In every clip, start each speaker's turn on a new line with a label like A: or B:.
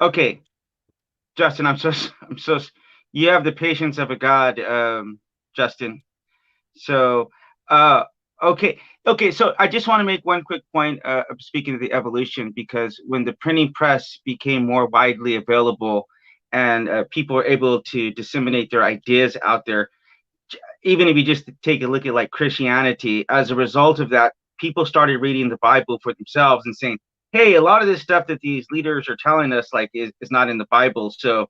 A: Okay, Justin, you have the patience of a god, Justin. So, uh, okay, okay. So I just want to make one quick point. Speaking of the evolution, because when the printing press became more widely available, and people were able to disseminate their ideas out there, even if you just take a look at like Christianity, as a result of that, people started reading the Bible for themselves and saying, "Hey, a lot of this stuff that these leaders are telling us like is not in the Bible." So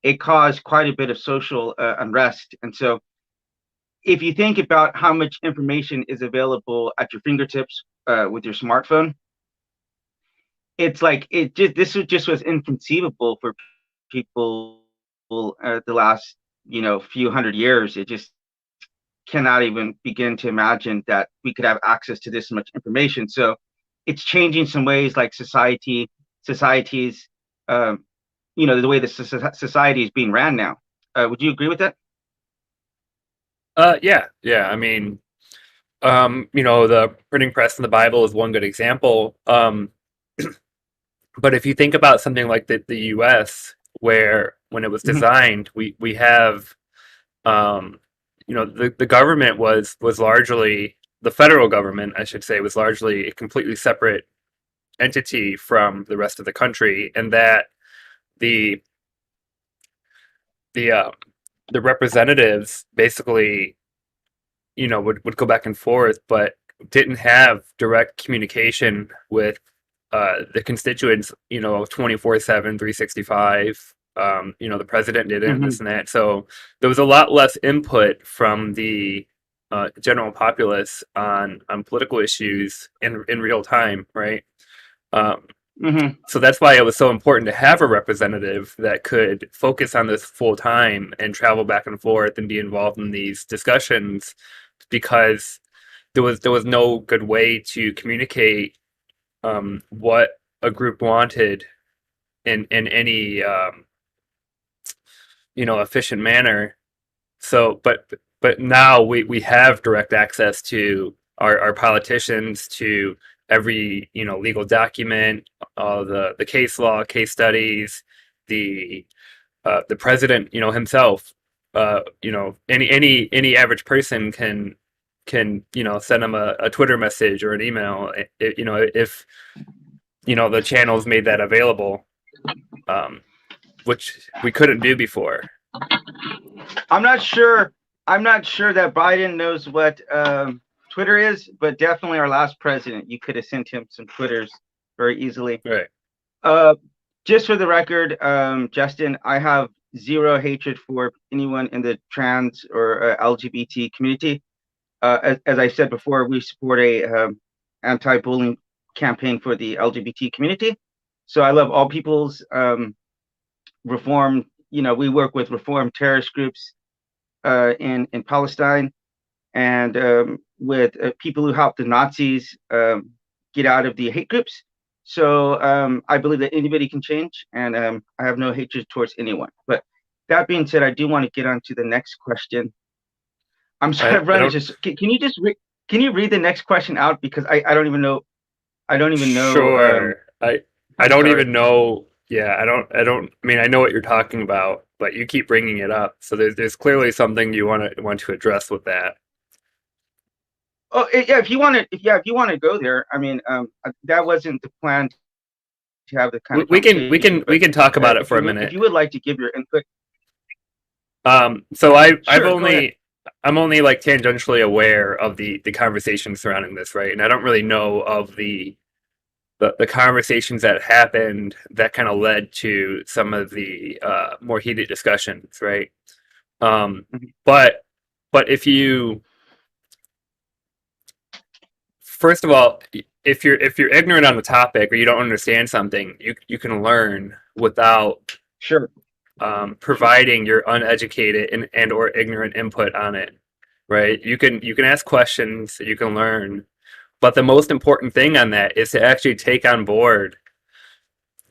A: it caused quite a bit of social unrest, and so if you think about how much information is available at your fingertips with your smartphone, it's like this was inconceivable for people the last few hundred years. It just cannot even begin to imagine that we could have access to this much information. So it's changing some ways, like societies, um, the way the society is being ran now. Would you agree with that?
B: Yeah, yeah. I mean, the printing press in the Bible is one good example. But if you think about something like the U.S., where when it was
A: Hmm.
B: designed, we have, um, the government was largely the federal government, I should say, was largely a completely separate entity from the rest of the country, and that the the uh, the representatives basically would go back and forth, but didn't have direct communication with the constituents, 24/7, 365. The president didn't, this
A: Hmm.
B: and that. So there was a lot less input from the general populace on political issues in real time, right? Um,
A: Hmm.
B: so that's why it was so important to have a representative that could focus on this full time and travel back and forth and be involved in these discussions, because there was no good way to communicate what a group wanted in any efficient manner. So, but now we have direct access to our politicians, to every legal document, all the case law, case studies, the president himself. Any average person can send him a Twitter message or an email. If the channels made that available, um, which we couldn't do before.
A: I'm not sure. I'm not sure that Biden knows what Twitter is, but definitely our last president. You could have sent him some Twitters very easily.
B: Right.
A: Uh, just for the record, Justin, I have zero hatred for anyone in the trans or LGBT community. As I said before, we support a anti-bullying campaign for the LGBT community. So I love all people's reform. We work with reform terrorist groups in Palestine, and with people who helped the Nazis get out of the hate groups. So I believe that anybody can change, and I have no hatred towards anyone. But that being said, I do want to get on to the next question. I'm
B: I,
A: sorry,
B: I
A: Ren,
B: don't.
A: can you just can you read the next question out, because I don't even know. I don't even know.
B: Sure. I
A: I'm
B: don't
A: sorry.
B: even know. Yeah, I don't. I mean, I know what you're talking about, but you keep bringing it up. So there's clearly something you want to address with that.
A: Oh, yeah. If you want to, if you want to go there, I mean, that wasn't the plan to have the kind
B: We,
A: of
B: we can we
A: conversation.
B: can we
A: But
B: can talk about it for a
A: if
B: minute.
A: you would like to give your input,
B: So
A: sure, go ahead.
B: I'm only like tangentially aware of the conversation surrounding this, right? And I don't really know of the conversations that happened that kind of led to some of the more heated discussions, right? Um,
A: Mhm.
B: but if you first of all, if you're ignorant on the topic or you don't understand something, you can learn without
A: Sure, sure.
B: providing your uneducated and or ignorant input on it, right? You can ask questions, you can learn, but the most important thing on that is to actually take on board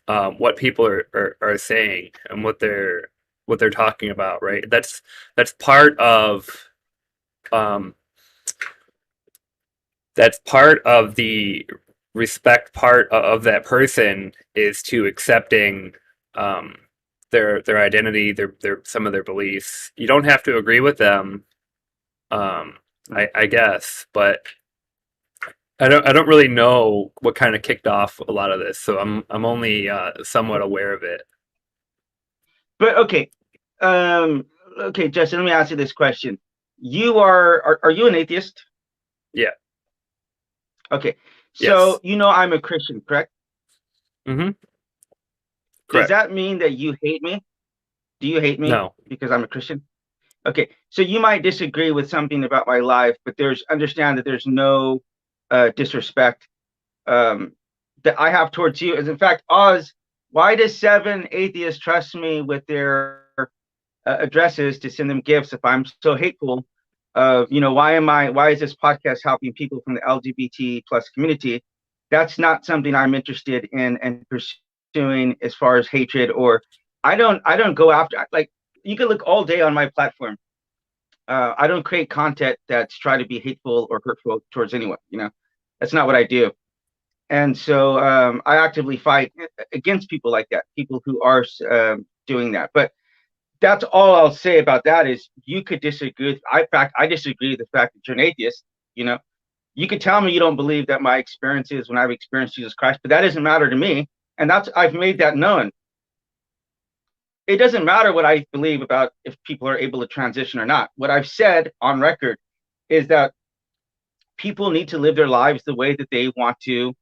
B: what people are saying and what they're talking about, right? That's part of um, that's part of the respect part of that person, is to accepting um, their identity, their some of their beliefs. You don't have to agree with them, um, I guess, but I don't really know what kind of kicked off a lot of this, so I'm only somewhat aware of it.
A: But okay, Justin, let me ask you this question. Are you an atheist?
B: Yeah.
A: Okay, so
B: Yes.
A: I'm a Christian, correct?
B: Mm-hmm.
A: Does
B: Correct.
A: that mean that you hate me? Do you hate me
B: No.
A: because I'm a Christian? Okay, so you might disagree with something about my life, but understand that there's no disrespect um, that I have towards you. As in fact, Oz, why does seven atheists trust me with their addresses to send them gifts if I'm so hateful? Why is this podcast helping people from the LGBT plus community? That's not something I'm interested in and pursuing as far as hatred or I don't go after like you can look all day on my platform. I don't create content that's try to be hateful or hurtful towards anyone. That's not what I do. And so I actively fight against people like that, people who are doing that. But that's all I'll say about that is you could disagree. In fact, I disagree with the fact that you're an atheist. You know, you could tell me you don't believe that my experiences when I've experienced Jesus Christ, but that doesn't matter to me. And I've made that known. It doesn't matter what I believe about if people are able to transition or not. What I've said on record is that people need to live their lives the way that they want to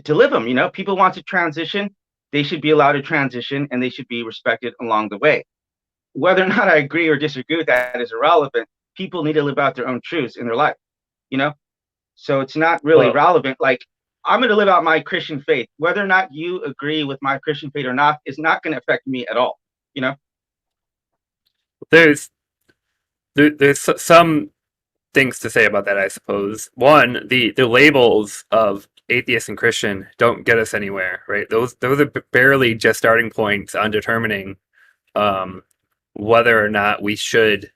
A: live them. People want to transition. They should be allowed to transition and they should be respected along the way. Whether or not I agree or disagree with that is irrelevant. People need to live out their own truths in their life, you know? So it's not really
B: Well,
A: relevant. Like, I'm going to live out my Christian faith. Whether or not you agree with my Christian faith or not is not going to affect me at all, you know?
B: there's there's some things to say about that, I suppose. One, the labels of atheist and Christian don't get us anywhere, right? Those are barely just starting points on determining um, whether or not we should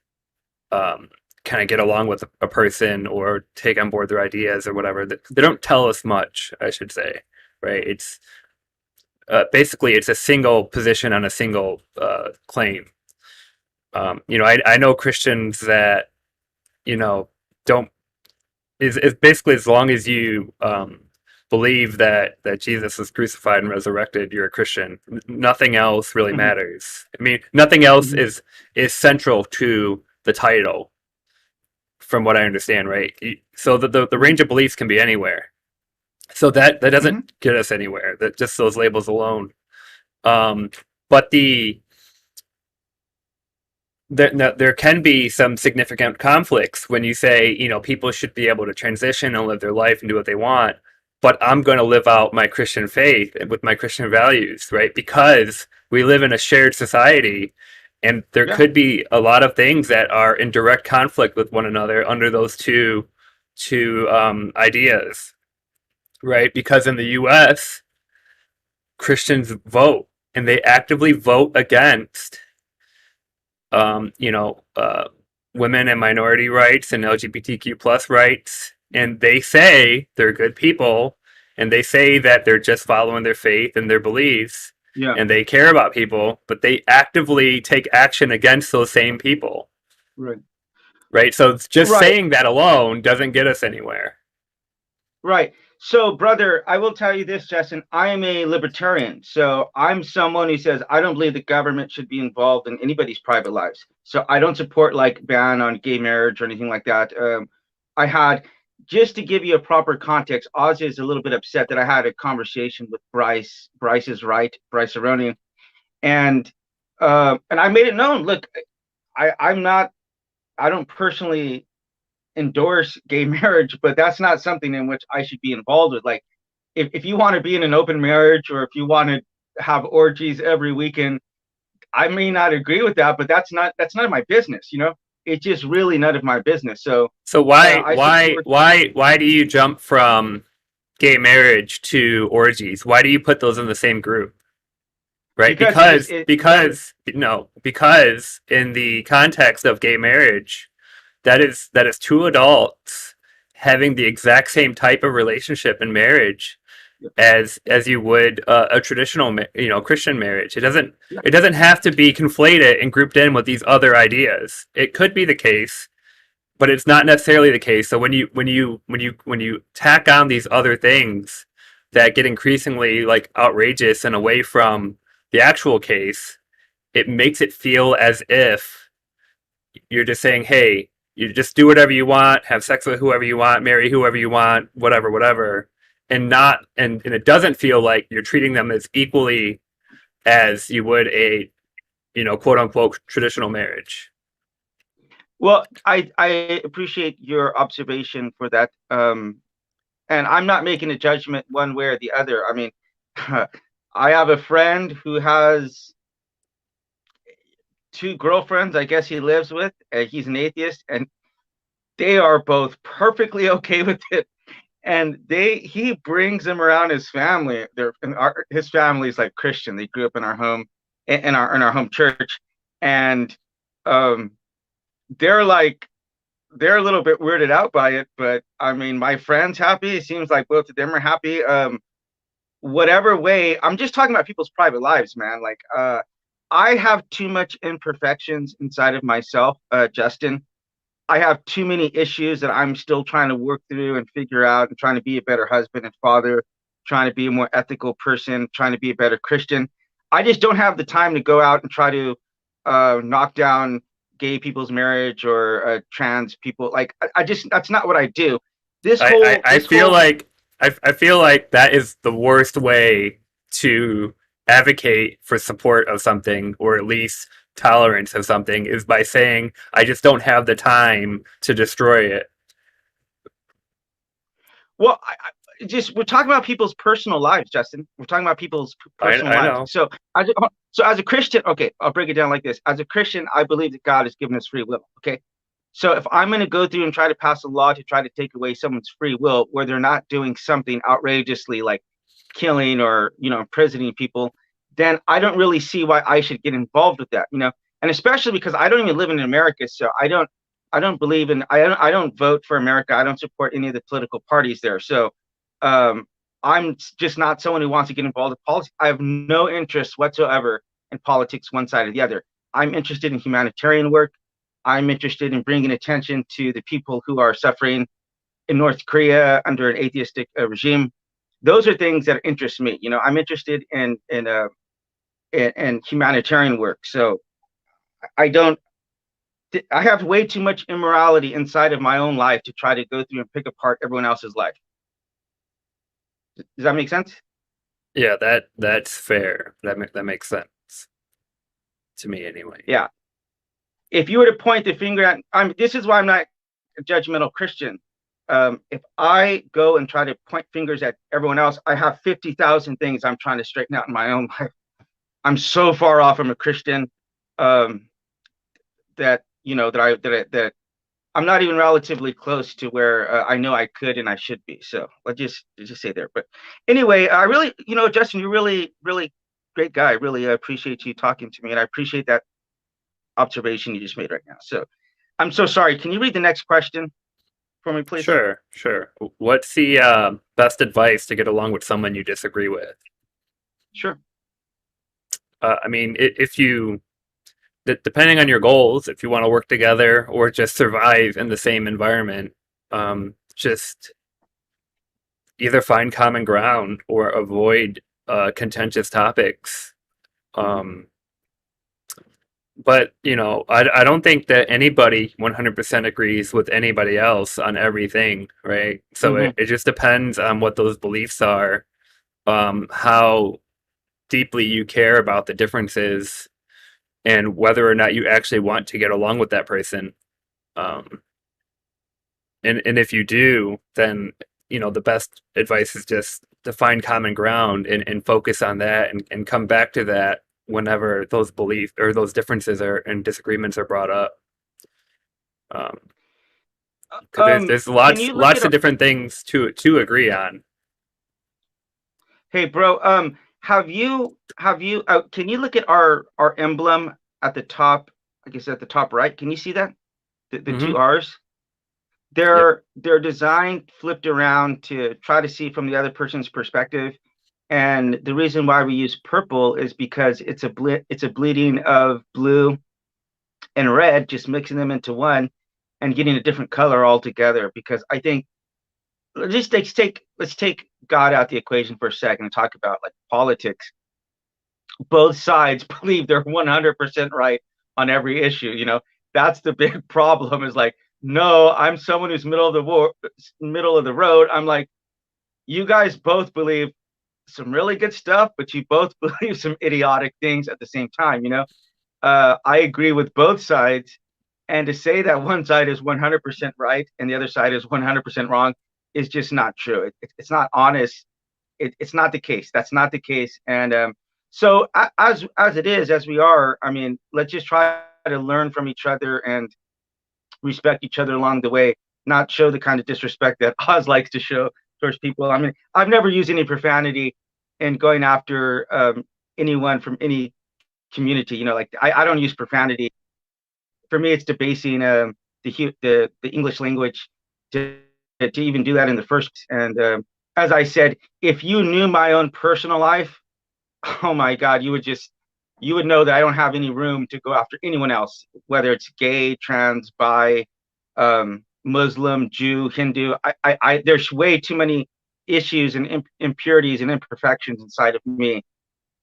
B: um, kind of get along with a person or take on board their ideas or whatever. They don't tell us much, I should say, right? It's basically it's a single position on a single claim. I know Christians that you know don't is basically as long as you believe that Jesus was crucified and resurrected, you're a Christian. Nothing else really
A: Mm-hmm,
B: matters. I mean, nothing else
A: mm-hmm,
B: is central to the title, from what I understand, right? So the
A: mm-hmm,
B: range of beliefs can be anywhere. So that
A: mm-hmm,
B: doesn't get us anywhere. That just those labels alone. Um, but there can be some significant conflicts when you say, people should be able to transition and live their life and do what they want, but I'm going to live out my Christian faith with my Christian values, right? Because we live in a shared society, and there
A: yeah,
B: could be a lot of things that are in direct conflict with one another under those two ideas, right? Because in the U.S., Christians vote, and they actively vote against um, you know, uh, women and minority rights and LGBTQ plus rights, and they say they're good people, and they say that they're just following their faith and their beliefs,
A: yeah,
B: and they care about people, but they actively take action against those same people,
A: right,
B: right? So just
A: right.
B: saying that alone doesn't get us anywhere.
A: Right. So, brother, I will tell you this, Justin. I am a libertarian. So I'm someone who says I don't believe the government should be involved in anybody's private lives. So I don't support like ban on gay marriage or anything like that. I had just to give you a proper context, Oz is a little bit upset that I had a conversation with Bryce. Bryce is right, Bryce Aronian, and I made it known. Look, I'm not. I don't personally endorse gay marriage, but that's not something in which I should be involved with. Like, if you want to be in an open marriage or if you want to have orgies every weekend, I may not agree with that, but that's none of my business. It's just really none of my business. So
B: So
A: I support.
B: why do you jump from gay marriage to orgies? Why do you put those in the same group? Right?
A: Because it just brother.
B: Because in the context of gay marriage, that is two adults having the exact same type of relationship in marriage,
A: Yeah.
B: as you would a traditional Christian marriage.
A: Yeah.
B: It doesn't have to be conflated and grouped in with these other ideas. It could be the case, but it's not necessarily the case. So when you tack on these other things that get increasingly like outrageous and away from the actual case, it makes it feel as if you're just saying, hey, you just do whatever you want, have sex with whoever you want, marry whoever you want, whatever, whatever, and not and it doesn't feel like you're treating them as equally as you would a quote unquote traditional marriage.
A: Well, I appreciate your observation for that. And I'm not making a judgment one way or the other. I mean, I have a friend who has two girlfriends, I guess he lives with. He's an atheist, and they are both perfectly okay with it. And he brings them around his family. His family is like Christian. They grew up in our home, in our home church, and um, they're like they're a little bit weirded out by it. But I mean, my friend's happy. It seems like both of them are happy. Whatever way, I'm just talking about people's private lives, man. Like, I have too much imperfections inside of myself, Justin. I have too many issues that I'm still trying to work through and figure out, and trying to be a better husband and father, trying to be a more ethical person, trying to be a better Christian. I just don't have the time to go out and try to knock down gay people's marriage or trans people. Like, I just, that's not what I do.
B: I
A: This
B: feel
A: whole
B: like I feel like that is the worst way to advocate for support of something, or at least tolerance of something, is by saying I just don't have the time to destroy it.
A: Well, just we're talking about people's personal lives, Justin. We're talking about people's personal
B: I
A: lives.
B: know.
A: So as a Christian, okay, I'll break it down like this. As a Christian, I believe that God has given us free will. Okay, so if I'm going to go through and try to pass a law to try to take away someone's free will, where they're not doing something outrageously like killing or imprisoning people, then I don't really see why I should get involved with that. And especially because I don't even live in America, so I don't believe in I don't vote for America. I don't support any of the political parties there. So um, I'm just not someone who wants to get involved in politics. I have no interest whatsoever in politics, one side or the other. I'm interested in humanitarian work. I'm interested in bringing attention to the people who are suffering in North Korea under an atheistic regime. Those are things that interest me. I'm interested in humanitarian work. So I don't. I have way too much immorality inside of my own life to try to go through and pick apart everyone else's life. Does that make sense?
B: Yeah, that's fair. That makes sense to me anyway.
A: Yeah. If you were to point the finger at, this is why I'm not a judgmental Christian. If I go and try to point fingers at everyone else, I have 50,000 things I'm trying to straighten out in my own life. I'm so far off from a Christian um, that that I'm not even relatively close to where I know I could and I should be. So let's just say there. But anyway, I really, Justin, you're really, really great guy. I really appreciate you talking to me, and I appreciate that observation you just made right now. So I'm so sorry. Can you read the next question for me, please?
B: Sure, sure. What's the best advice to get along with someone you disagree with?
A: Sure.
B: I mean, if you, depending on your goals, if you want to work together or just survive in the same environment, just either find common ground or avoid contentious topics. Um, but I don't think that anybody 100% agrees with anybody else on everything, right? So
A: Hmm.
B: it just depends on what those beliefs are, how deeply you care about the differences, and whether or not you actually want to get along with that person. Um, and if you do, then the best advice is just to find common ground and focus on that, and come back to that whenever those beliefs or those differences are and disagreements are brought up. Um, because there's
A: Can you look
B: lots
A: at
B: of different things to agree on.
A: Hey, bro, can you look at our emblem at the top, I guess at the top right? Can you see that? The two
B: Hmm.
A: R's?
B: Yep.
A: they're designed flipped around to try to see from the other person's perspective. And the reason why we use purple is because it's a bleeding of blue and red, just mixing them into one and getting a different color altogether. Because I think let's take God out the equation for a second and talk about like politics. Both sides believe they're 100% right on every issue. That's the big problem. Is like, no, I'm someone who's middle of the road. I'm like, you guys both believe some really good stuff, but you both believe some idiotic things at the same time. I agree with both sides, and to say that one side is 100% right and the other side is 100% wrong is just not true. It's not honest. It's not the case. That's not the case. And so as it is, as we are, I mean, let's just try to learn from each other and respect each other along the way, not show the kind of disrespect that Oz likes to show towards people. I mean, I've never used any profanity in going after anyone from any community. Like I don't use profanity. For me, it's debasing the English language to even do that in the first place. And as I said, if you knew my own personal life, oh my God, you would know that I don't have any room to go after anyone else, whether it's gay, trans, bi, Muslim, Jew, Hindu. There's way too many issues and impurities and imperfections inside of me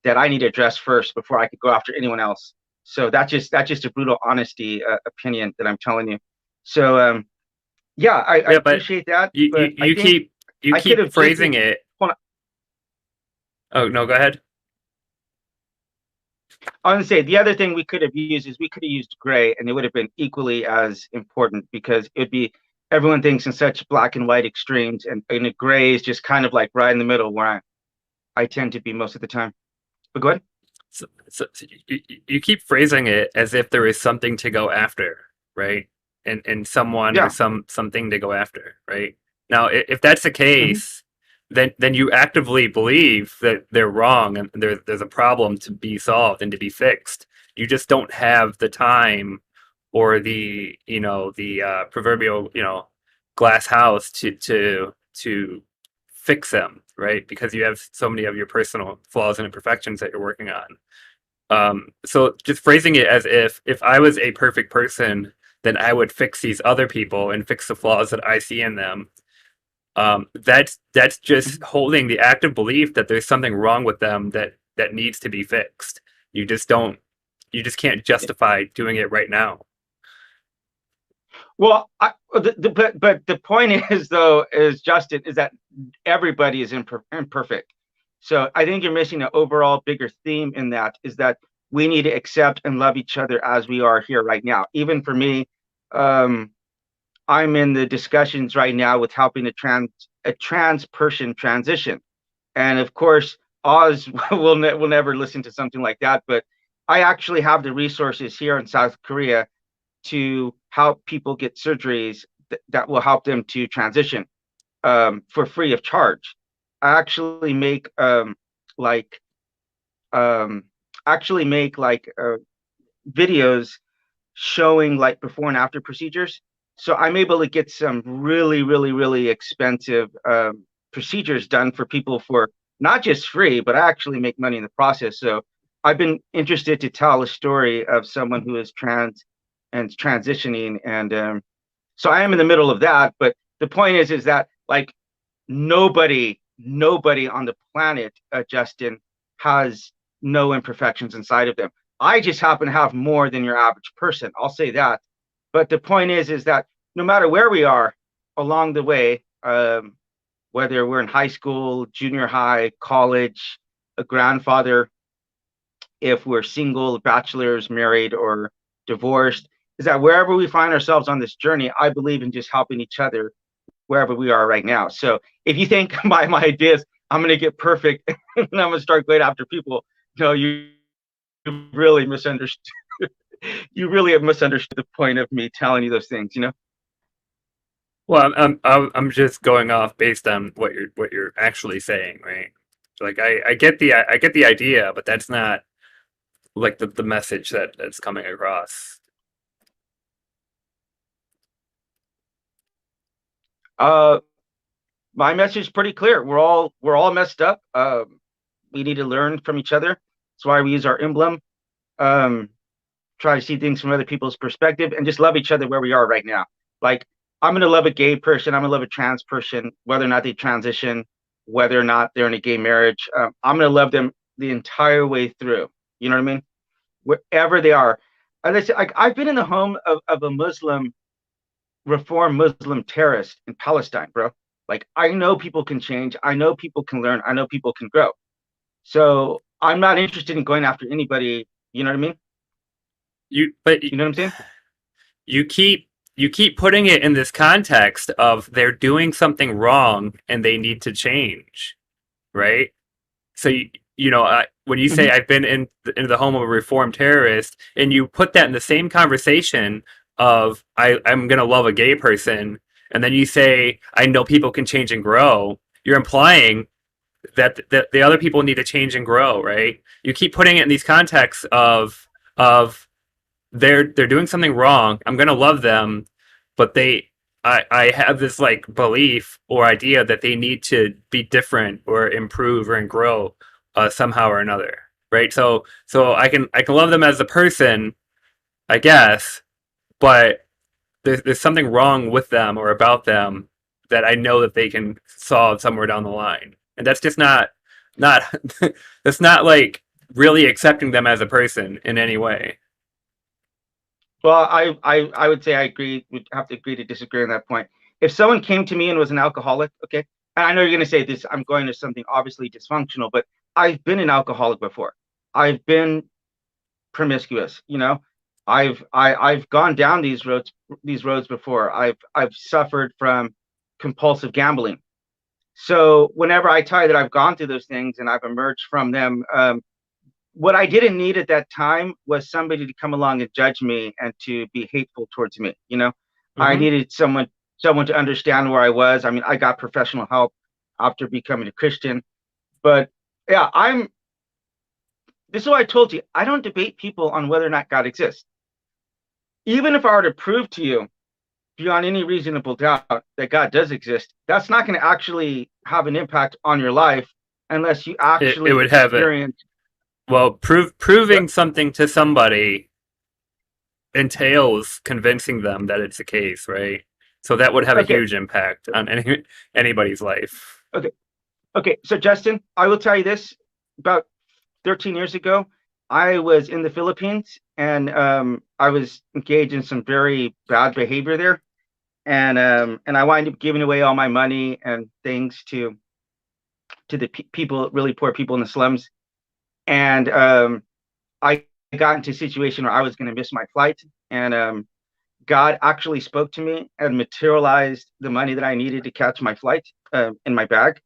A: that I need to address first before I could go after anyone else. So that's just a brutal honesty opinion that I'm telling you. So yeah, I
B: Yeah, but
A: appreciate that,
B: you,
A: but
B: you
A: I
B: you
A: think
B: keep you
A: I could
B: keep
A: have just
B: phrasing it.
A: hold on,
B: Oh no, go ahead.
A: I want to say the other thing we could have used is we could have used gray, and it would have been equally as important because it'd be everyone thinks in such black and white extremes, and a gray is just kind of like right in the middle where I tend to be most of the time. But go ahead.
B: So you keep phrasing it as if there is something to go after, right? And someone or
A: Yeah.
B: something to go after, right? Now, if that's the
A: Hmm.
B: case, then you actively believe that they're wrong and there's a problem to be solved and to be fixed. You just don't have the time or the proverbial glass house to fix them, right? Because you have so many of your personal flaws and imperfections that you're working on. So just phrasing it as if I was a perfect person, then I would fix these other people and fix the flaws that I see in them. That's just holding the active belief that there's something wrong with them that needs to be fixed. You just don't. You just can't justify doing it right now.
A: Well, but the point is though is Justin is that everybody is imperfect. So I think you're missing an overall bigger theme in that is that we need to accept and love each other as we are here right now. Even for me, um, I'm in the discussions right now with helping a trans person transition, and of course, Oz will never listen to something like that. But I actually have the resources here in South Korea to help people get surgeries that will help them to transition for free of charge. I like um, actually make like videos showing like before and after procedures. So I'm able to get some really expensive procedures done for people for not just free, but I actually make money in the process. So I've been interested to tell a story of someone who is trans and transitioning, and so I am in the middle of that. But the point is that like nobody on the planet, Justin, has no imperfections inside of them. I just happen to have more than your average person. I'll say that. But the point is that no matter where we are along the way, whether we're in high school, junior high, college, a grandfather, if we're single, bachelors, married, or divorced, is that wherever we find ourselves on this journey, I believe in just helping each other wherever we are right now. So if you think my ideas, I'm going to get perfect and I'm going to start going after people, no, you really misunderstood. You really have misunderstood the point of me telling you those things.
B: Well, I'm just going off based on what you're actually saying, right? Like I get the idea, but that's not like the message that's coming across.
A: Uh, my message is pretty clear. We're all messed up. We need to learn from each other. That's why we use our emblem. Um, Try to see things from other people's perspective and just love each other where we are right now. Like, I'm gonna love a gay person. I'm gonna love a trans person, whether or not they transition, whether or not they're in a gay marriage. I'm gonna love them the entire way through. You know what I mean? Wherever they are. As I said, like, I've been in the home of a Muslim, reform Muslim terrorist in Palestine, bro. Like, I know people can change. I know people can learn. I know people can grow. So I'm not interested in going after anybody. You know what I mean?
B: You but
A: You know what I'm saying?
B: you keep you keep putting it in this context of they're doing something wrong and they need to change, right? So when you say
A: Hmm.
B: I've been in the home of a reformed terrorist, and you put that in the same conversation of I'm gonna love a gay person, and then you say I know people can change and grow, you're implying that the other people need to change and grow, right? You keep putting it in these contexts of they're doing something wrong. I'm gonna love them, but I have this like belief or idea that they need to be different or improve or grow somehow or another, right? So I can love them as a person, I guess, but there's something wrong with them or about them that I know that they can solve somewhere down the line, and that's just not that's not like really accepting them as a person in any way.
A: Well, I would say I agree. Would have to agree to disagree on that point. If someone came to me and was an alcoholic, okay, and I know you're going to say this, I'm going to something obviously dysfunctional, but I've been an alcoholic before. I've been promiscuous, you know. I've gone down these roads before. I've suffered from compulsive gambling. So whenever I tell you that I've gone through those things and I've emerged from them, what I didn't need at that time was somebody to come along and judge me and to be hateful towards me. You know, I
B: Mm-hmm.
A: needed someone to understand where I was. I mean, I got professional help after becoming a Christian, but yeah, this is what I told you. I don't debate people on whether or not God exists. Even if I were to prove to you beyond any reasonable doubt that God does exist, that's not going to actually have an impact on your life unless you
B: It
A: actually
B: would have it.
A: experience.
B: Well,
A: What?
B: proving something to somebody entails convincing them that it's the case, right? So that would have a
A: Okay,
B: huge impact on anybody's life.
A: okay, okay. So Justin, I will tell you this: about 13 years ago, I was in the Philippines and I was engaged in some very bad behavior there, and I wound up giving away all my money and things to the people, really poor people in the slums, and I got into a situation where I was going to miss my flight, and God actually spoke to me and materialized the money that I needed to catch my flight in my bag.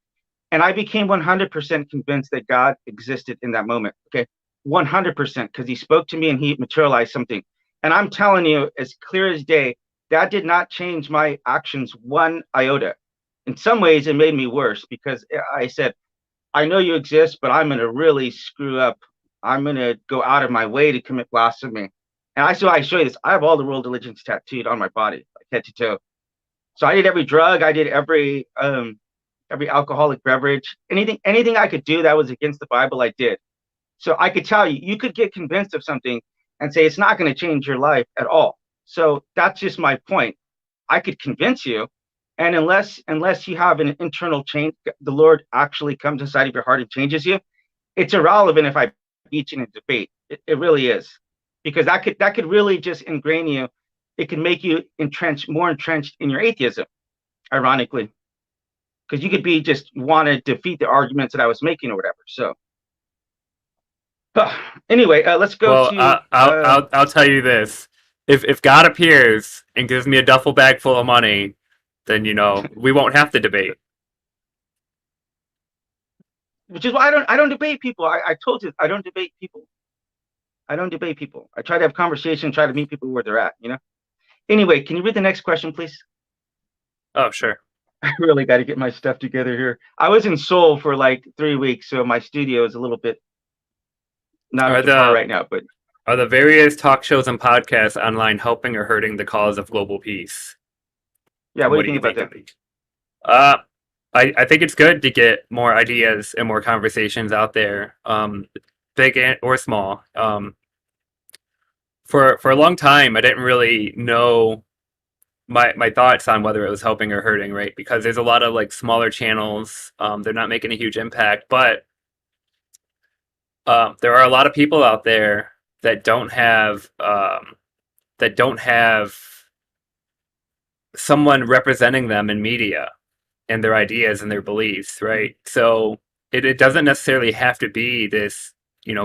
A: And I became 100% convinced that God existed in that moment. Okay. 100% because he spoke to me and he materialized something. And I'm telling you, as clear as day, that did not change my actions one iota. In some ways, it made me worse because I said, I know you exist, but I'm going to really screw up. I'm going to go out of my way to commit blasphemy. And I show you this. I have all the world religions tattooed on my body, like head to toe. So I did every drug. I did every alcoholic beverage, anything I could do that was against the Bible, I did. So I could tell you, you could get convinced of something and say it's not going to change your life at all. So that's just my point. I could convince you, and unless you have an internal change, the Lord actually comes inside of your heart and changes you. It's irrelevant if I beat you in a debate. It really is, because that could really just ingrain you. It can make you more entrenched in your atheism. Ironically, because you could be just want to defeat the arguments that I was making or whatever. So anyway, let's go
B: Well,
A: to
B: I'll tell you this: if God appears and gives me a duffel bag full of money, then we won't have to debate.
A: which is why I don't debate people. I told you I don't debate people. I don't debate people. I try to have conversation, try to meet people where they're at. Anyway, can you read the next question, please?
B: Oh, sure.
A: I really got to get my stuff together here. I was in Seoul for like 3 weeks, so my studio is a little bit not up
B: Are
A: to par
B: the
A: right now. But
B: are the various talk shows and podcasts online helping or hurting the cause of global peace?
A: yeah,
B: And
A: what do
B: what
A: you
B: do
A: think
B: you
A: about
B: think
A: that?
B: of these? Uh, I think it's good to get more ideas and more conversations out there, big or small. For a long time, I didn't really know my thoughts on whether it was helping or hurting, right? Because there's a lot of like smaller channels. They're not making a huge impact, but there are a lot of people out there that don't have someone representing them in media and their ideas and their beliefs, right? So it doesn't necessarily have to be this,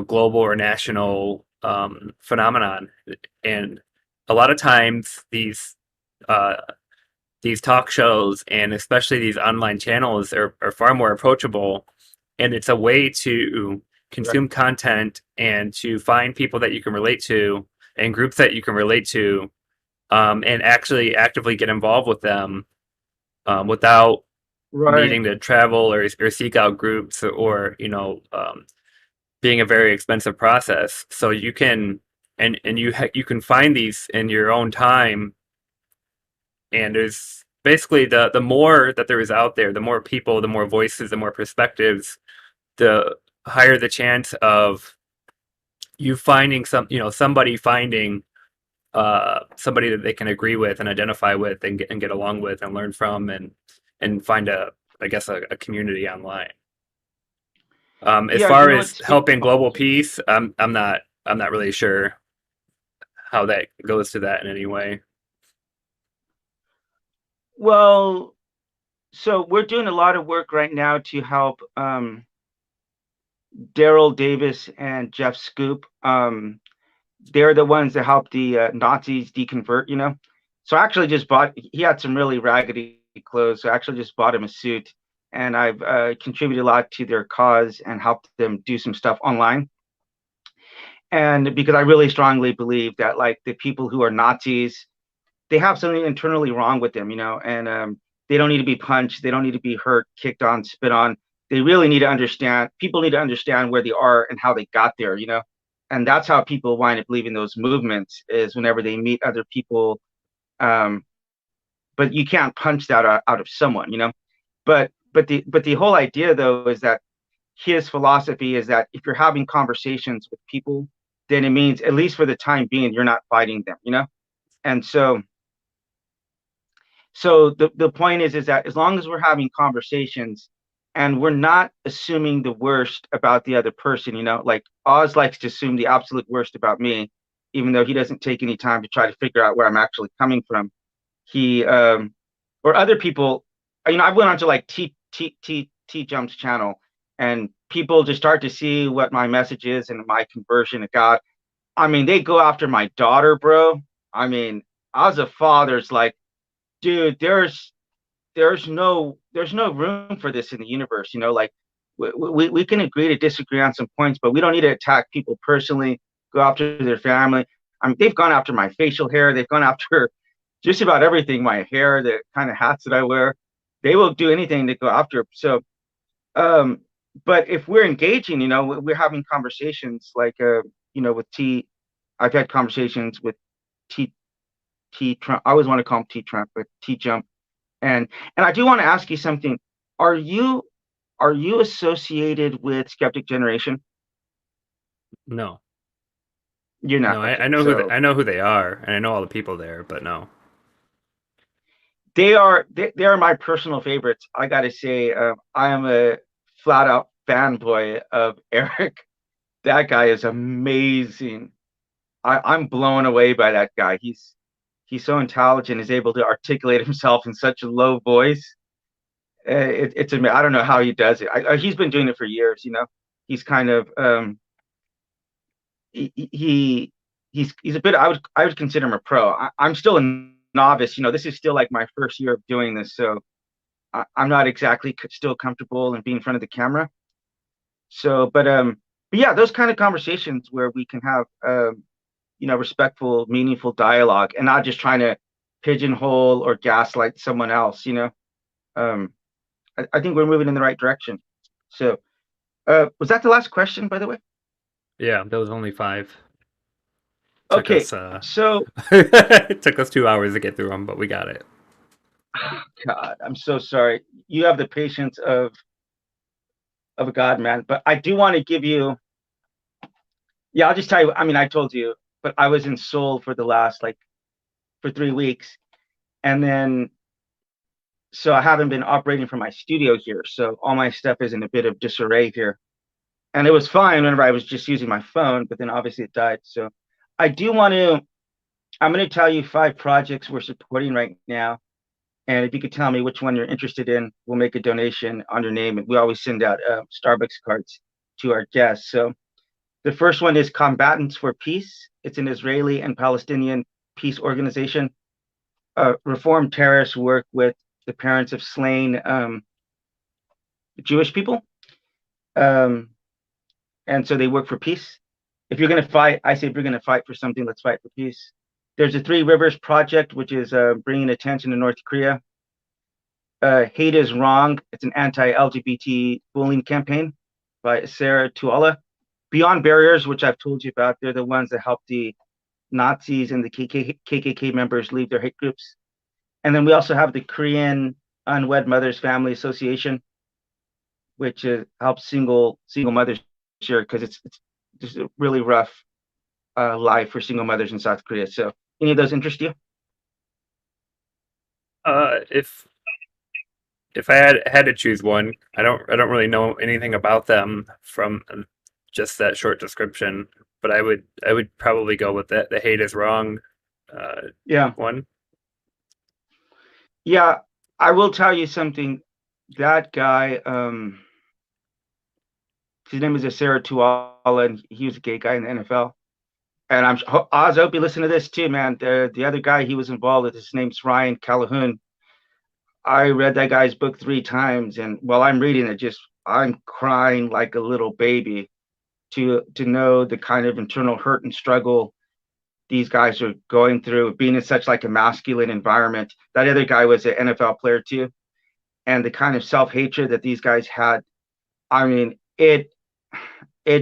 B: global or national phenomenon. And a lot of times uh, these talk shows and especially these online channels are far more approachable, and it's a way to
A: Right.
B: consume content and to find people that you can relate to and groups that you can relate to, and actually actively get involved with them, without
A: Right.
B: needing to travel or seek out groups, or being a very expensive process. So you can and you can find these in your own time, and there's basically the more that there is out there, the more people, the more voices, the more perspectives, the higher the chance of you finding somebody finding somebody that they can agree with and identify with and get along with and learn from, and find I guess a community online. As
A: Yeah,
B: far as
A: speaking
B: helping
A: of,
B: global peace, I'm not really sure how that goes to that in any way.
A: well, so we're doing a lot of work right now to help Daryl Davis and Jeff Scoop. They're the ones that helped the Nazis deconvert. So I actually just bought. He had some really raggedy clothes, so I actually just bought him a suit, and I've contributed a lot to their cause and helped them do some stuff online. And because I really strongly believe that like the people who are Nazis, they have something internally wrong with them, and they don't need to be punched, they don't need to be hurt, kicked on, spit on. They really need to understand. People need to understand where they are and how they got there. And that's how people wind up leaving those movements is whenever they meet other people. Um, but you can't punch that out of someone. But the whole idea though is that his philosophy is that if you're having conversations with people, then it means at least for the time being you're not fighting them. And so the point is that as long as we're having conversations and we're not assuming the worst about the other person, like Oz likes to assume the absolute worst about me, even though he doesn't take any time to try to figure out where I'm actually coming from. He or other people, I went onto like T Jump's channel, and people just start to see what my message is and my conversion to God. I mean, they go after my daughter, bro. I mean, as a father's like, dude, there's no room for this in the universe. Like we can agree to disagree on some points, but we don't need to attack people personally, go after their family. I mean, they've gone after my facial hair, they've gone after just about everything, my hair, the kind of hats that I wear. They will do anything to go after. So um but if we're engaging, we're having conversations like with T. I've had conversations with T T Trump. I always want to call him T Trump, but T Jump. And I do want to ask you something. Are you are you associated with Skeptic Generation?
B: No,
A: You're not.
B: no, I
A: Okay.
B: know
A: So
B: I know who they are, and I know all the people there, but no.
A: they are my personal favorites. I gotta say, I am a flat out fanboy of Eric. That guy is amazing. I'm blown away by that guy. He's so intelligent, is able to articulate himself in such a low voice. It's amazing. I don't know how he does it. He's been doing it for years. He's kind of he's a bit. I would consider him a pro. I'm still a novice. This is still like my first year of doing this, so I'm not exactly still comfortable in being in front of the camera. So, but yeah, those kind of conversations where we can have respectful, meaningful dialogue, and not just trying to pigeonhole or gaslight someone else. Um, I think we're moving in the right direction. So, was that the last question, by the way?
B: Yeah, there was only five. Took
A: Okay,
B: us
A: so
B: it took us 2 hours to get through them, but we got it.
A: God, I'm so sorry. You have the patience of a God, man. But I do want to give you, yeah, I'll just tell you. I mean, I told you, but I was in Seoul for the last like for 3 weeks, and then so I haven't been operating from my studio here. So all my stuff is in a bit of disarray here. And it was fine whenever I was just using my phone, but then obviously it died. So I do want to, I'm going to tell you 5 projects we're supporting right now. And if you could tell me which one you're interested in, we'll make a donation on your name. And we always send out Starbucks cards to our guests. So the first one is Combatants for Peace. It's an Israeli and Palestinian peace organization. Reformed terrorists work with the parents of slain Jewish people. Um, and so they work for peace. If you're going to fight, I say if you're going to fight for something, let's fight for peace. There's a Three Rivers Project, which is bringing attention to North Korea. Hate is Wrong. It's an anti-LGBT bullying campaign by Sarah Tuala. Beyond Barriers, which I've told you about, they're the ones that help the Nazis and the KKK members leave their hate groups. And then we also have the Korean Unwed Mothers Family Association, which helps single mothers here because it's just a really rough life for single mothers in South Korea. So, any of those interest you?
B: If I had to choose one, I don't really know anything about them from just that short description, but I would probably go with that the hate is wrong
A: Yeah,
B: one.
A: yeah. I will tell you something. That guy, his name is Asera Tuala, and he was a gay guy in the NFL. And Oz, I hope you listen to this too, man. The other guy he was involved with, his name's Ryan Calhoun. I read that guy's book 3 times, and while I'm reading it, just I'm crying like a little baby to know the kind of internal hurt and struggle these guys are going through, being in such like a masculine environment. That other guy was an NFL player too, and the kind of self-hatred that these guys had. I mean, it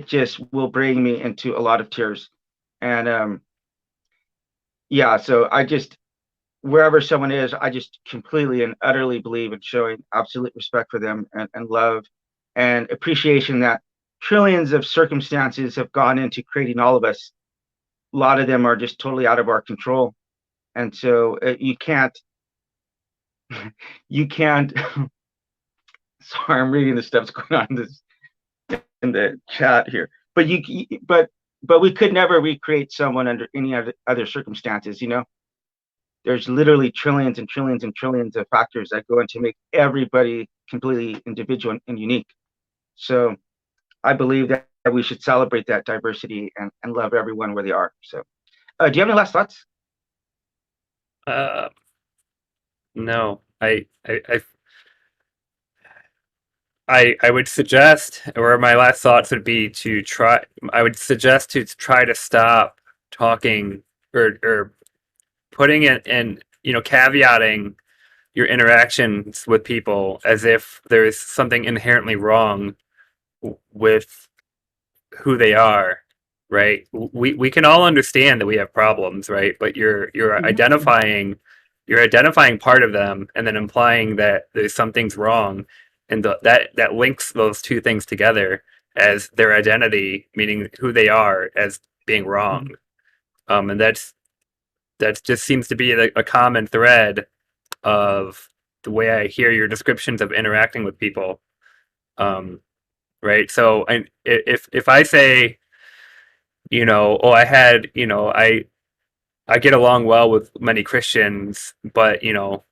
A: just will bring me into a lot of tears. And yeah, so I just wherever someone is, I just completely and utterly believe in showing absolute respect for them and love and appreciation that trillions of circumstances have gone into creating all of us. A lot of them are just totally out of our control. And so you can't, sorry, I'm reading the stuff that's going on in the chat here, but but we could never recreate someone under any other circumstances, you know? There's literally trillions and trillions and trillions of factors that go into make everybody completely individual and unique. So I believe that we should celebrate that diversity and love everyone where they are. So, do you have any last thoughts?
B: Uh, no, I would suggest, or my last thoughts would be to try. I would suggest to try to stop talking or putting it in, caveating your interactions with people as if there is something inherently wrong with who they are, right? We can all understand that we have problems, right? But you're
A: Mm-hmm.
B: identifying part of them and then implying that there's something's wrong, and that links those two things together as their identity, meaning who they are, as being wrong.
A: Mm-hmm.
B: And that just seems to be a common thread of the way I hear your descriptions of interacting with people. Um, right. So if I say, oh, I get along well with many Christians, but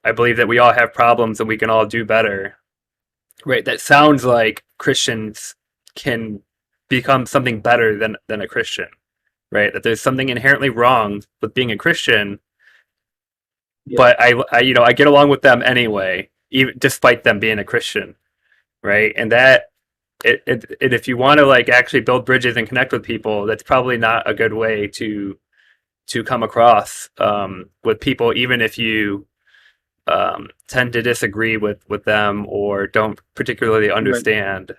B: I believe that we all have problems and we can all do better. Right. That sounds like Christians can become something better than a Christian. Right. That there's something inherently wrong with being a Christian,
A: Yeah.
B: but I get along with them anyway, even despite them being a Christian. Right. And that if you want to like actually build bridges and connect with people, that's probably not a good way to come across with people, even if you tend to disagree with them or don't particularly
A: Right.
B: understand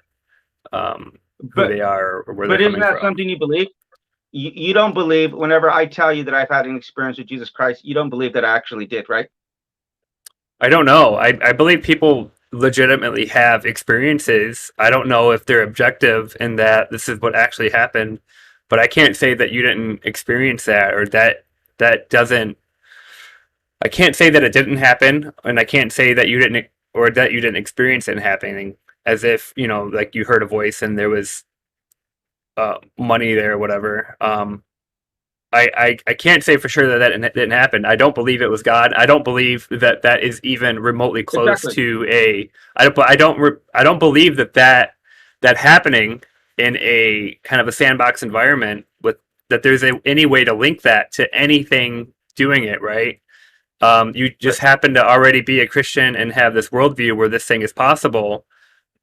B: who
A: But
B: they are or where they're
A: but isn't
B: coming
A: that
B: from.
A: something you believe? You don't believe whenever I tell you that I've had an experience with Jesus Christ, you don't believe that I actually did, right?
B: I don't know. I believe people legitimately have experiences. I don't know if they're objective in that this is what actually happened, but I can't say that you didn't experience that or that doesn't. I can't say that it didn't happen, and I can't say that you didn't or that you didn't experience it happening. As if like you heard a voice and there was money there or whatever. I can't say for sure that didn't happen. I don't believe it was God. I don't believe that that is even remotely close
A: Exactly.
B: to a. I don't believe that happening in a kind of a sandbox environment with that there's any way to link that to anything doing it right. You
A: Right.
B: just happen to already be a Christian and have this worldview where this thing is possible.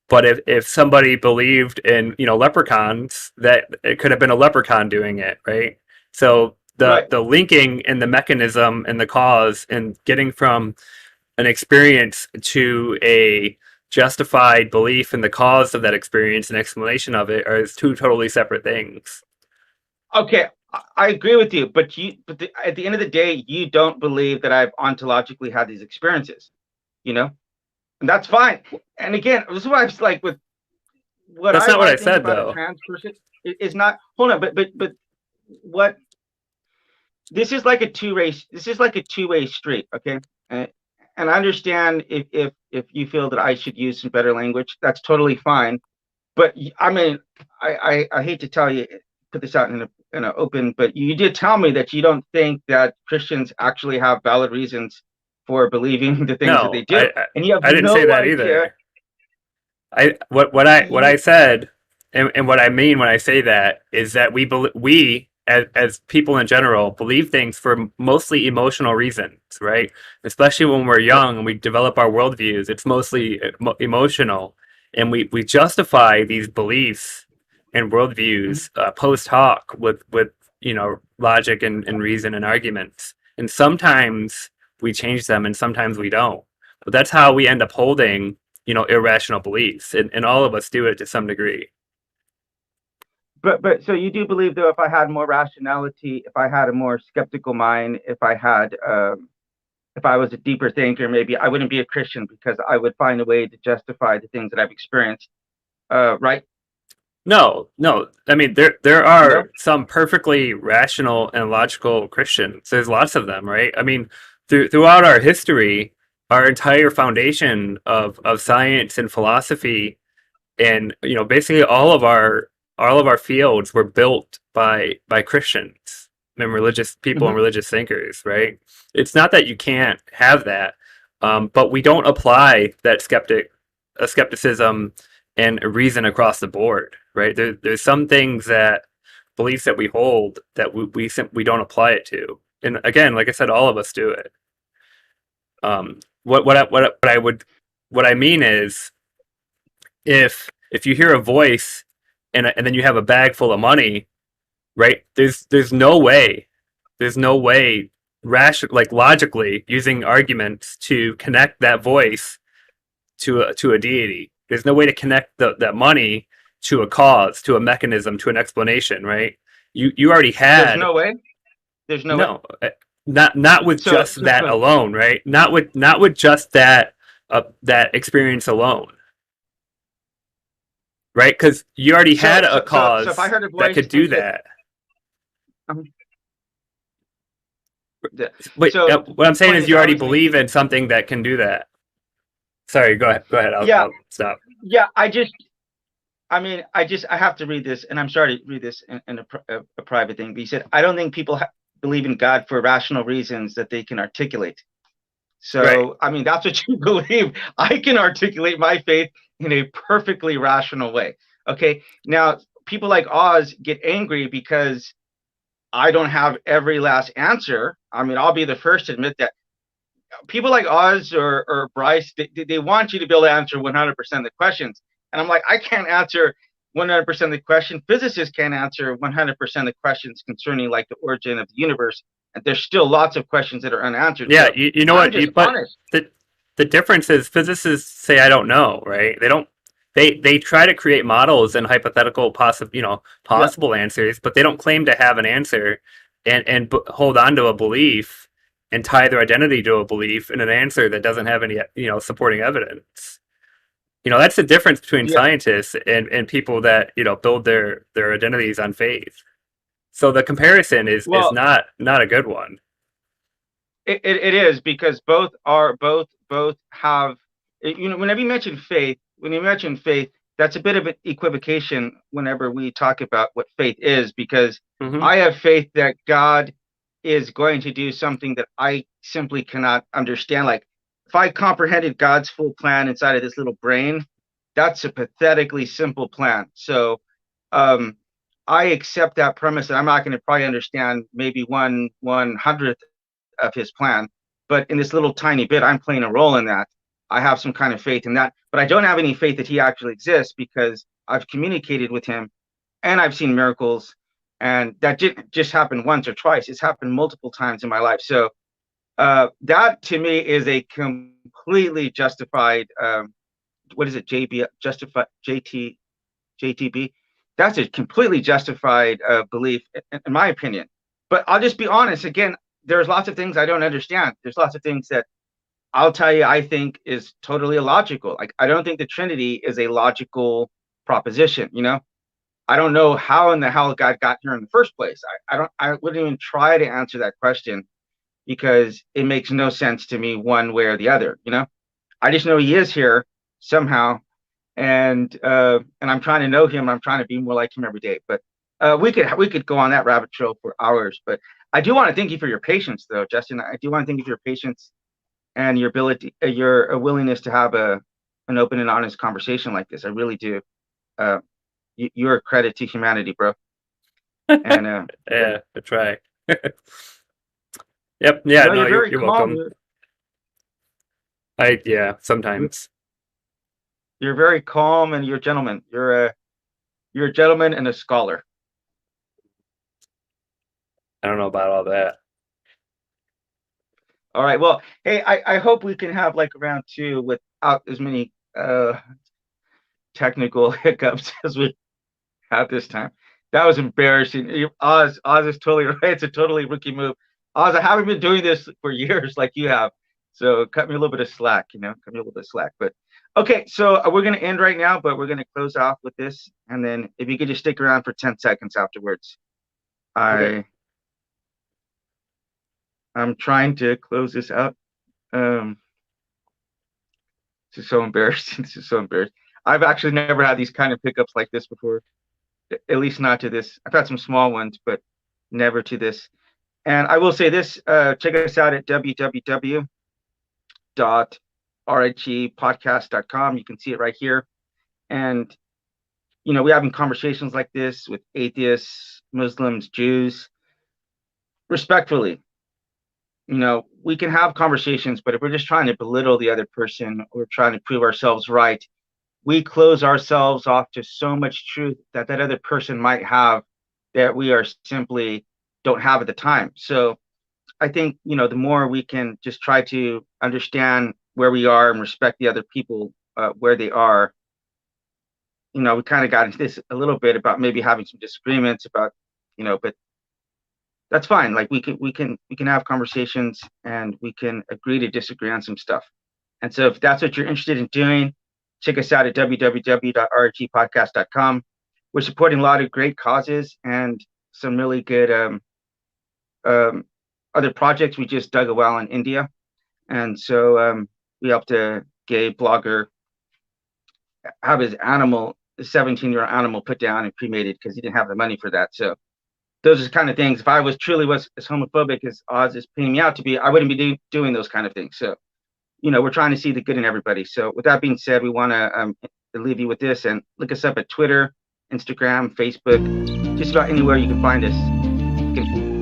B: But if somebody believed in leprechauns, that it could have been a leprechaun doing it, right? So
A: Right.
B: the linking and the mechanism and the cause and getting from an experience to a justified belief in the cause of that experience and explanation of it are two totally separate things.
A: Okay. I agree with you, but at the end of the day, you don't believe that I've ontologically had these experiences, you know, and that's fine. And again, this is why I was like with what
B: That's
A: I
B: not what I
A: might think
B: said,
A: about a
B: though.
A: trans person is not. Hold on, but what this is like a two-way street, okay? And I understand if you feel that I should use some better language, that's totally fine. But I mean, I hate to tell you, put this out in an open, but you did tell me that you don't think that Christians actually have valid reasons for believing the things that
B: No,
A: they do, and you have
B: I didn't say
A: no
B: that
A: idea.
B: either. What I
A: You
B: said and what I mean when I say that is that we as people in general believe things for mostly emotional reasons, right? Especially when we're
A: right.
B: young and we develop our worldviews, it's mostly emotional, and we justify these beliefs and
A: Mhm.
B: worldviews post hoc with logic and reason and arguments, and sometimes we change them and sometimes we don't. But that's how we end up holding irrational beliefs, and all of us do it to some degree.
A: But so you do believe though, if I had more rationality, if I had a more skeptical mind, if I was a deeper thinker, maybe I wouldn't be a Christian because I would find a way to justify the things that I've experienced. Right?
B: No, no. I mean, there are
A: No.
B: some perfectly rational and logical Christians. There's lots of them, right? I mean, throughout our history, our entire foundation of science and philosophy, and basically all of our fields were built by Christians and religious people and
A: Hmm.
B: religious thinkers, right? It's not that you can't have that, but we don't apply that skepticism and reason across the board, right? There's some things that beliefs that we hold that we simply don't apply it to, and again, like I said, all of us do it. What I mean is, if you hear a voice and then you have a bag full of money, right? There's no way like logically using arguments to connect that voice to a deity. There's no way to connect that money to a cause, to a mechanism, to an explanation, right? You already
A: There's
B: had.
A: no way. There's no way.
B: No, not with
A: So
B: just
A: so
B: that
A: so
B: alone, right? Not with just that experience alone, right? Because you already
A: so
B: had a
A: so if I
B: cause
A: heard a
B: that
A: voice
B: could
A: and
B: do
A: said,
B: that.
A: um,
B: But
A: so
B: what I'm
A: the
B: saying
A: point
B: is
A: is,
B: you
A: I
B: already
A: was
B: believe
A: thinking,
B: in something that can do that. Sorry, go ahead. Go ahead. I'll,
A: yeah,
B: I'll stop.
A: yeah. I mean, I have to read this, and I'm sorry to read this in a private thing. But he said, I don't think people believe in God for rational reasons that they can articulate.
B: Right.
A: So, I mean, that's what you believe. I can articulate my faith in a perfectly rational way. Okay. Now, people like Oz get angry because I don't have every last answer. I mean, I'll be the first to admit that people like Oz or Bryce, they want you to be able to answer 100% of the questions. And I'm like, I can't answer 100% of the question. Physicists can't answer 100% of the questions concerning like the origin of the universe. And there's still lots of questions that are unanswered.
B: Yeah.
A: So
B: You know
A: I'm
B: what?
A: just
B: But
A: honest.
B: the difference is physicists say I don't know, right? They don't. They try to create models and hypothetical
A: Yeah.
B: possible answers, but they don't claim to have an answer and hold on to a belief and tie their identity to a belief in an answer that doesn't have any, supporting evidence. That's the difference between
A: Yeah.
B: scientists and people that, build their identities on faith. So the comparison is
A: Well,
B: not a good one.
A: it is, because both have, whenever you mention faith, that's a bit of an equivocation whenever we talk about what faith is, because
B: Hmm.
A: I have faith that God is going to do something that I simply cannot understand. Like, if I comprehended God's full plan inside of this little brain, that's a pathetically simple plan. So um I accept that premise that I'm not going to probably understand maybe 1/100th of his plan, but in this little tiny bit, I'm playing a role in that. I have some kind of faith in that, but I don't have any faith that he actually exists, because I've communicated with him and I've seen miracles, and that didn't just happen once or twice. It's happened multiple times in my life. So that to me is a completely justified. What is it? JB justified JT JTB. That's a completely justified belief, in my opinion. But I'll just be honest. Again, there's lots of things I don't understand. There's lots of things that I'll tell you I think is totally illogical. Like, I don't think the Trinity is a logical proposition. I don't know how in the hell God got here in the first place. I wouldn't even try to answer that question, because it makes no sense to me one way or the other. I just know he is here somehow, and I'm trying to know him. I'm trying to be more like him every day. But we could go on that rabbit trail for hours. But I do want to thank you for your patience, though, Justin. I do want to thank you for your patience and your ability, your willingness to have an open and honest conversation like this. I really do. Uh, you're a credit to humanity, bro. And yeah.
B: Yeah, I try. Yep. Yeah.
A: No,
B: No,
A: you're very
B: you're
A: calm.
B: welcome. Yeah. Sometimes.
A: You're very calm, and you're a gentleman. You're a gentleman and a scholar.
B: I don't know about all that.
A: All right. Well, hey, I hope we can have like a round two without as many technical hiccups as we had this time. That was embarrassing. Oz is totally right. It's a totally rookie move. Oz, I haven't been doing this for years like you have. So cut me a little bit of slack, cut me a little bit of slack. But okay, so we're going to end right now, but we're going to close off with this. And then if you could just stick around for 10 seconds afterwards.
B: Okay.
A: I'm trying to close this out. Um, this is so embarrassing. This is so embarrassing. I've actually never had these kind of pickups like this before, at least not to this. I've had some small ones, but never to this. And I will say this, check us out at www.rhepodcast.com. You can see it right here. And, we're having conversations like this with atheists, Muslims, Jews, respectfully. We can have conversations, but if we're just trying to belittle the other person or trying to prove ourselves right, we close ourselves off to so much truth that other person might have that we are simply don't have at the time. So I think, the more we can just try to understand where we are and respect the other people where they are, we kind of got into this a little bit about maybe having some disagreements about, but that's fine. Like, we can have conversations, and we can agree to disagree on some stuff. And so if that's what you're interested in doing, check us out at www.rhepodcast.com. We're supporting a lot of great causes and some really good other projects. We just dug a well in India, and so we helped a gay blogger have his 17-year-old animal put down and cremated because he didn't have the money for that. So those are the kind of things. If I was as homophobic as Oz is painting me out to be, I wouldn't be doing those kind of things. So, we're trying to see the good in everybody. So with that being said, we want to leave you with this, and look us up at Twitter, Instagram, Facebook, just about anywhere you can find us. You can